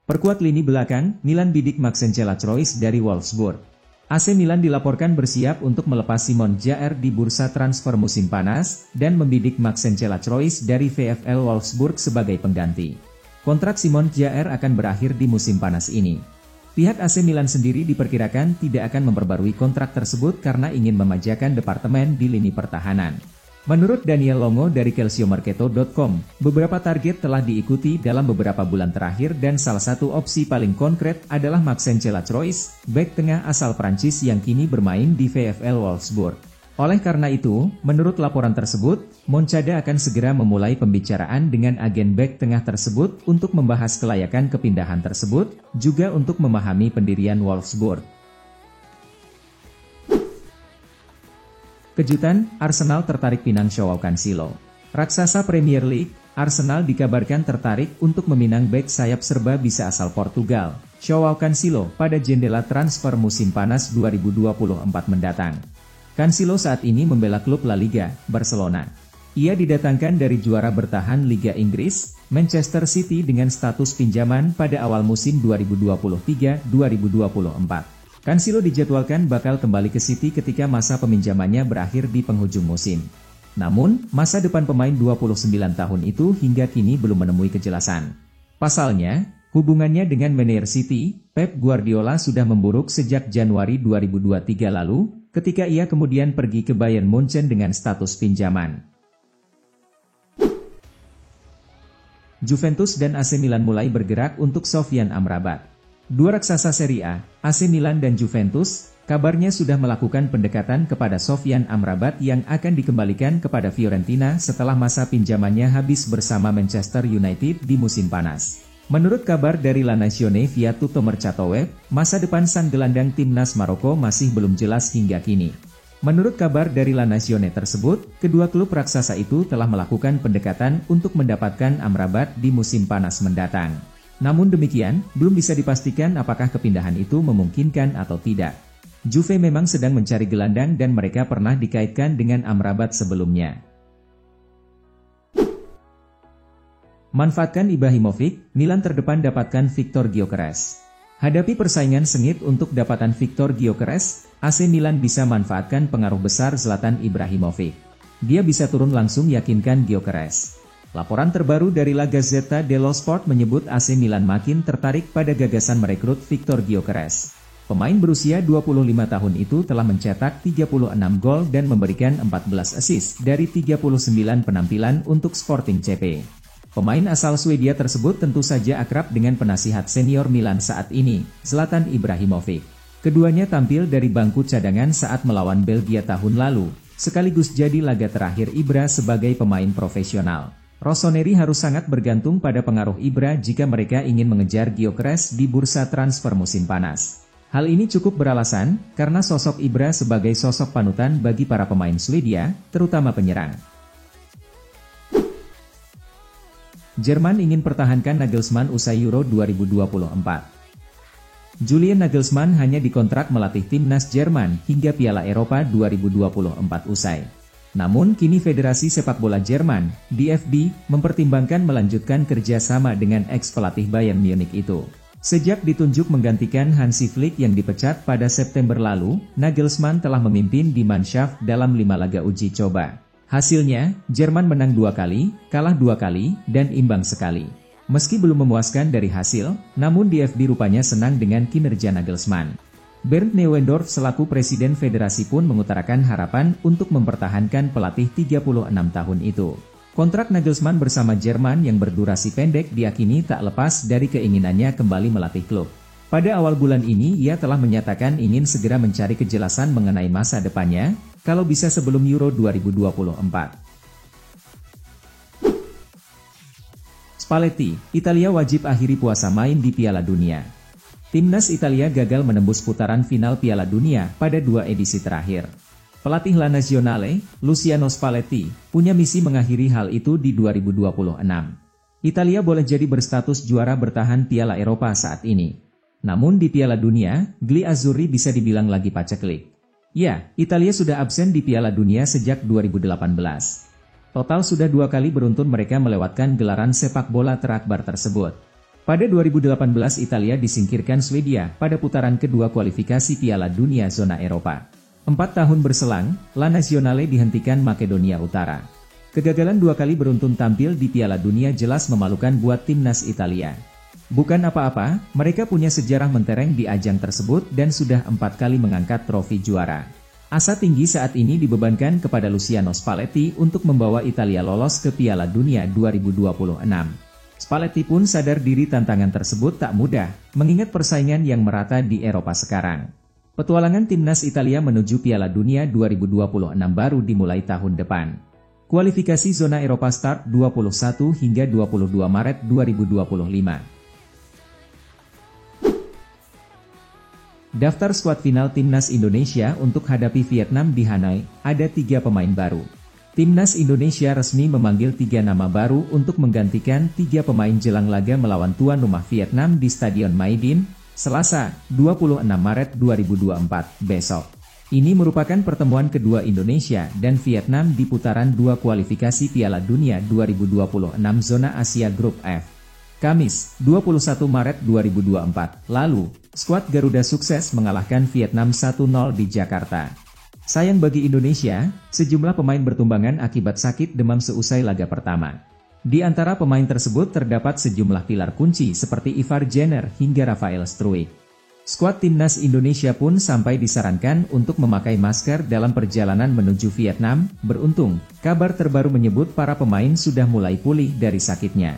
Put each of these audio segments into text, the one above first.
Perkuat lini belakang, Milan bidik Maxence Royce dari Wolfsburg. AC Milan dilaporkan bersiap untuk melepas Simon Kjaer di bursa transfer musim panas, dan membidik Maxence Royce dari VfL Wolfsburg sebagai pengganti. Kontrak Simon Kjaer akan berakhir di musim panas ini. Pihak AC Milan sendiri diperkirakan tidak akan memperbarui kontrak tersebut karena ingin memajakan departemen di lini pertahanan. Menurut Daniel Longo dari calciomercato.com, beberapa target telah diikuti dalam beberapa bulan terakhir dan salah satu opsi paling konkret adalah Maxence Royce, bek tengah asal Prancis yang kini bermain di VfL Wolfsburg. Oleh karena itu, menurut laporan tersebut, Monchada akan segera memulai pembicaraan dengan agen bek tengah tersebut untuk membahas kelayakan kepindahan tersebut, juga untuk memahami pendirian Wolfsburg. Kejutan, Arsenal tertarik pinang Joao Cancelo. Raksasa Premier League, Arsenal dikabarkan tertarik untuk meminang bek sayap serba bisa asal Portugal, Joao Cancelo, pada jendela transfer musim panas 2024 mendatang. Cancelo saat ini membela klub La Liga, Barcelona. Ia didatangkan dari juara bertahan Liga Inggris, Manchester City dengan status pinjaman pada awal musim 2023-2024. Cancelo dijadwalkan bakal kembali ke City ketika masa peminjamannya berakhir di penghujung musim. Namun, masa depan pemain 29 tahun itu hingga kini belum menemui kejelasan. Pasalnya, hubungannya dengan manajer City, Pep Guardiola sudah memburuk sejak Januari 2023 lalu, ketika ia kemudian pergi ke Bayern Munchen dengan status pinjaman. Juventus dan AC Milan mulai bergerak untuk Sofyan Amrabat. Dua raksasa Serie A, AC Milan dan Juventus, kabarnya sudah melakukan pendekatan kepada Sofyan Amrabat yang akan dikembalikan kepada Fiorentina setelah masa pinjamannya habis bersama Manchester United di musim panas. Menurut kabar dari La Nazione via Tutto Mercato Web, masa depan sang gelandang timnas Maroko masih belum jelas hingga kini. Menurut kabar dari La Nazione tersebut, kedua klub raksasa itu telah melakukan pendekatan untuk mendapatkan Amrabat di musim panas mendatang. Namun demikian, belum bisa dipastikan apakah kepindahan itu memungkinkan atau tidak. Juve memang sedang mencari gelandang dan mereka pernah dikaitkan dengan Amrabat sebelumnya. Manfaatkan Ibrahimovic, Milan terdepan dapatkan Viktor Gyökeres. Hadapi persaingan sengit untuk dapatan Viktor Gyökeres, AC Milan bisa manfaatkan pengaruh besar Zlatan Ibrahimovic. Dia bisa turun langsung yakinkan Gyökeres. Laporan terbaru dari La Gazzetta dello Sport menyebut AC Milan makin tertarik pada gagasan merekrut Viktor Gyökeres. Pemain berusia 25 tahun itu telah mencetak 36 gol dan memberikan 14 assist dari 39 penampilan untuk Sporting CP. Pemain asal Swedia tersebut tentu saja akrab dengan penasihat senior Milan saat ini, Zlatan Ibrahimovic. Keduanya tampil dari bangku cadangan saat melawan Belgia tahun lalu, sekaligus jadi laga terakhir Ibra sebagai pemain profesional. Rossoneri harus sangat bergantung pada pengaruh Ibra jika mereka ingin mengejar Gyökeres di bursa transfer musim panas. Hal ini cukup beralasan, karena sosok Ibra sebagai sosok panutan bagi para pemain Swedia, terutama penyerang. Jerman ingin pertahankan Nagelsmann usai Euro 2024. Julian Nagelsmann hanya dikontrak melatih timnas Jerman hingga Piala Eropa 2024 usai. Namun kini Federasi Sepak Bola Jerman, DFB, mempertimbangkan melanjutkan kerjasama dengan ex-pelatih Bayern Munich itu. Sejak ditunjuk menggantikan Hansi Flick yang dipecat pada September lalu, Nagelsmann telah memimpin Die Mannschaft dalam 5 laga uji coba. Hasilnya, Jerman menang 2 kali, kalah 2 kali, dan imbang sekali. Meski belum memuaskan dari hasil, namun DFB rupanya senang dengan kinerja Nagelsmann. Bernd Neuendorf selaku Presiden Federasi pun mengutarakan harapan untuk mempertahankan pelatih 36 tahun itu. Kontrak Nagelsmann bersama Jerman yang berdurasi pendek diakini tak lepas dari keinginannya kembali melatih klub. Pada awal bulan ini ia telah menyatakan ingin segera mencari kejelasan mengenai masa depannya, kalau bisa sebelum Euro 2024. Spalletti, Italia wajib akhiri puasa main di Piala Dunia. Timnas Italia gagal menembus putaran final Piala Dunia pada 2 edisi terakhir. Pelatih La Nazionale, Luciano Spalletti, punya misi mengakhiri hal itu di 2026. Italia boleh jadi berstatus juara bertahan Piala Eropa saat ini. Namun di Piala Dunia, Gli Azzurri bisa dibilang lagi paceklik. Ya, Italia sudah absen di Piala Dunia sejak 2018. Total sudah 2 kali beruntun mereka melewatkan gelaran sepak bola terakbar tersebut. Pada 2018 Italia disingkirkan Swedia pada putaran kedua kualifikasi Piala Dunia zona Eropa. 4 tahun berselang, La Nazionale dihentikan Makedonia Utara. Kegagalan 2 kali beruntun tampil di Piala Dunia jelas memalukan buat timnas Italia. Bukan apa-apa, mereka punya sejarah mentereng di ajang tersebut dan sudah 4 kali mengangkat trofi juara. Asa tinggi saat ini dibebankan kepada Luciano Spalletti untuk membawa Italia lolos ke Piala Dunia 2026. Spalletti pun sadar diri tantangan tersebut tak mudah, mengingat persaingan yang merata di Eropa sekarang. Petualangan timnas Italia menuju Piala Dunia 2026 baru dimulai tahun depan. Kualifikasi zona Eropa start 21 hingga 22 Maret 2025. Daftar skuad final timnas Indonesia untuk hadapi Vietnam di Hanoi, ada 3 pemain baru. Timnas Indonesia resmi memanggil 3 nama baru untuk menggantikan 3 pemain jelang laga melawan tuan rumah Vietnam di Stadion Maidin, Selasa, 26 Maret 2024, besok. Ini merupakan pertemuan kedua Indonesia dan Vietnam di putaran 2 kualifikasi Piala Dunia 2026 zona Asia Grup F. Kamis, 21 Maret 2024, lalu, skuad Garuda sukses mengalahkan Vietnam 1-0 di Jakarta. Sayang bagi Indonesia, sejumlah pemain bertumbangan akibat sakit demam seusai laga pertama. Di antara pemain tersebut terdapat sejumlah pilar kunci seperti Ivar Jenner hingga Rafael Struijk. Skuad timnas Indonesia pun sampai disarankan untuk memakai masker dalam perjalanan menuju Vietnam. Beruntung, kabar terbaru menyebut para pemain sudah mulai pulih dari sakitnya.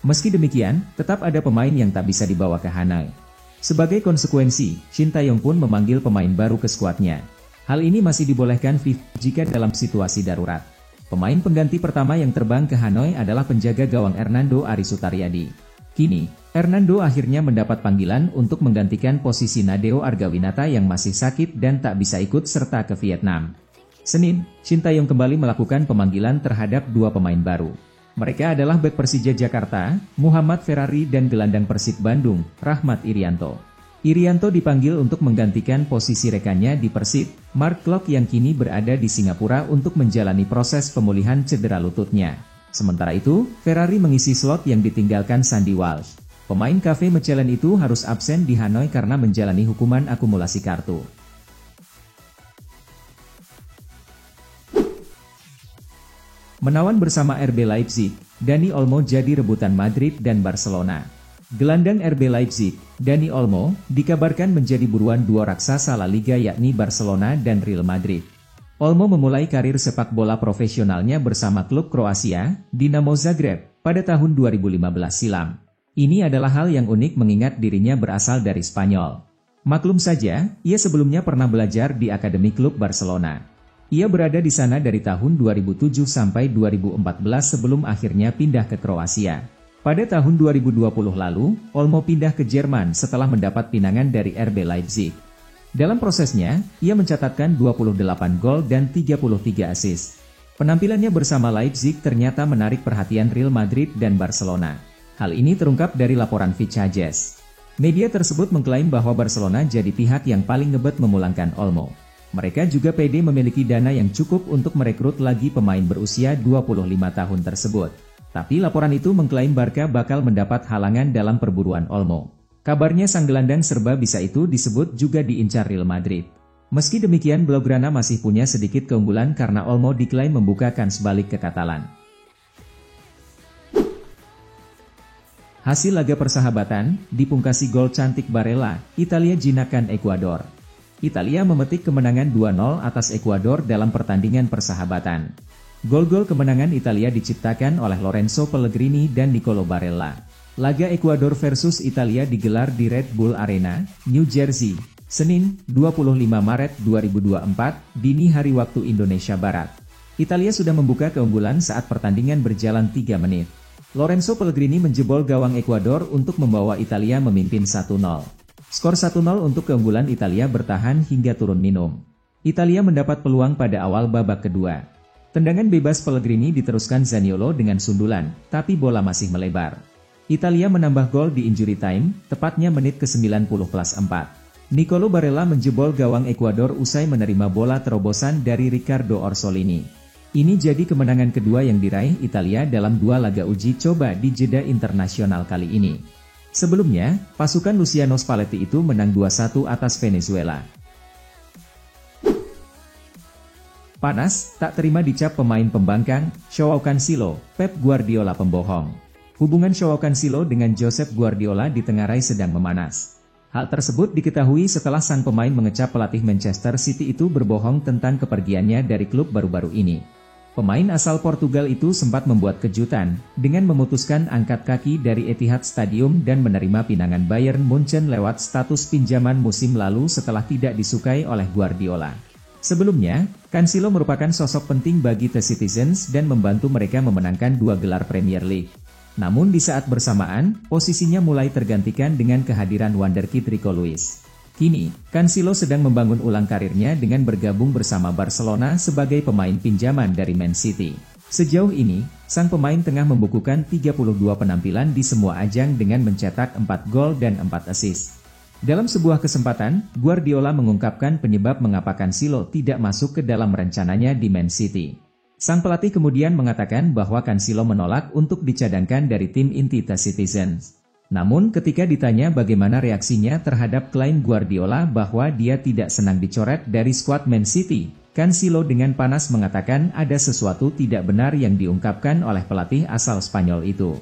Meski demikian, tetap ada pemain yang tak bisa dibawa ke Hanoi. Sebagai konsekuensi, Shin Tae-yong pun memanggil pemain baru ke skuadnya. Hal ini masih dibolehkan FIFA jika dalam situasi darurat. Pemain pengganti pertama yang terbang ke Hanoi adalah penjaga gawang Hernando Ari Sutariadi. Kini, Hernando akhirnya mendapat panggilan untuk menggantikan posisi Nadeo Argawinata yang masih sakit dan tak bisa ikut serta ke Vietnam. Senin, Shin Tae-yong kembali melakukan pemanggilan terhadap 2 pemain baru. Mereka adalah bek Persija Jakarta, Muhammad Ferrari dan gelandang Persib Bandung, Rahmat Irianto. Irianto dipanggil untuk menggantikan posisi rekannya di Persib, Mark Klok yang kini berada di Singapura untuk menjalani proses pemulihan cedera lututnya. Sementara itu, Ferrari mengisi slot yang ditinggalkan Sandy Walsh. Pemain Cafe Mechelen itu harus absen di Hanoi karena menjalani hukuman akumulasi kartu. Menawan bersama RB Leipzig, Dani Olmo jadi rebutan Madrid dan Barcelona. Gelandang RB Leipzig, Dani Olmo, dikabarkan menjadi buruan 2 raksasa La Liga yakni Barcelona dan Real Madrid. Olmo memulai karir sepak bola profesionalnya bersama klub Kroasia, Dinamo Zagreb, pada tahun 2015 silam. Ini adalah hal yang unik mengingat dirinya berasal dari Spanyol. Maklum saja, ia sebelumnya pernah belajar di akademi klub Barcelona. Ia berada di sana dari tahun 2007 sampai 2014 sebelum akhirnya pindah ke Kroasia. Pada tahun 2020 lalu, Olmo pindah ke Jerman setelah mendapat pinangan dari RB Leipzig. Dalam prosesnya, ia mencatatkan 28 gol dan 33 assist. Penampilannya bersama Leipzig ternyata menarik perhatian Real Madrid dan Barcelona. Hal ini terungkap dari laporan Fichajes. Media tersebut mengklaim bahwa Barcelona jadi pihak yang paling ngebet memulangkan Olmo. Mereka juga pede memiliki dana yang cukup untuk merekrut lagi pemain berusia 25 tahun tersebut. Tapi laporan itu mengklaim Barca bakal mendapat halangan dalam perburuan Olmo. Kabarnya sang gelandang serba bisa itu disebut juga diincar Real Madrid. Meski demikian Blaugrana masih punya sedikit keunggulan karena Olmo diklaim membukakan sebalik ke Katalan. Hasil laga persahabatan, dipungkasi gol cantik Barella, Italia jinakan Ekuador. Italia memetik kemenangan 2-0 atas Ekuador dalam pertandingan persahabatan. Gol-gol kemenangan Italia diciptakan oleh Lorenzo Pellegrini dan Nicolo Barella. Laga Ekuador versus Italia digelar di Red Bull Arena, New Jersey, Senin, 25 Maret 2024, dini hari waktu Indonesia Barat. Italia sudah membuka keunggulan saat pertandingan berjalan 3 menit. Lorenzo Pellegrini menjebol gawang Ekuador untuk membawa Italia memimpin 1-0. Skor 1-0 untuk keunggulan Italia bertahan hingga turun minum. Italia mendapat peluang pada awal babak kedua. Tendangan bebas Pellegrini diteruskan Zaniolo dengan sundulan, tapi bola masih melebar. Italia menambah gol di injury time, tepatnya menit ke-90+4. Nicolo Barella menjebol gawang Ekuador usai menerima bola terobosan dari Riccardo Orsolini. Ini jadi kemenangan kedua yang diraih Italia dalam 2 laga uji coba di jeda internasional kali ini. Sebelumnya, pasukan Luciano Spalletti itu menang 2-1 atas Venezuela. Panas, tak terima dicap pemain pembangkang, Joao Cancelo, Pep Guardiola pembohong. Hubungan Joao Cancelo dengan Josep Guardiola ditengarai sedang memanas. Hal tersebut diketahui setelah sang pemain mengecap pelatih Manchester City itu berbohong tentang kepergiannya dari klub baru-baru ini. Pemain asal Portugal itu sempat membuat kejutan, dengan memutuskan angkat kaki dari Etihad Stadium dan menerima pinangan Bayern Munchen lewat status pinjaman musim lalu setelah tidak disukai oleh Guardiola. Sebelumnya, Cancelo merupakan sosok penting bagi The Citizens dan membantu mereka memenangkan 2 gelar Premier League. Namun di saat bersamaan, posisinya mulai tergantikan dengan kehadiran wonderkid Rico Lewis. Kini, Cancelo sedang membangun ulang karirnya dengan bergabung bersama Barcelona sebagai pemain pinjaman dari Man City. Sejauh ini, sang pemain tengah membukukan 32 penampilan di semua ajang dengan mencetak 4 gol dan 4 assist. Dalam sebuah kesempatan, Guardiola mengungkapkan penyebab mengapa Cancelo tidak masuk ke dalam rencananya di Man City. Sang pelatih kemudian mengatakan bahwa Cancelo menolak untuk dicadangkan dari tim inti The Citizens. Namun ketika ditanya bagaimana reaksinya terhadap klaim Guardiola bahwa dia tidak senang dicoret dari skuad Man City, Cancelo dengan panas mengatakan ada sesuatu tidak benar yang diungkapkan oleh pelatih asal Spanyol itu.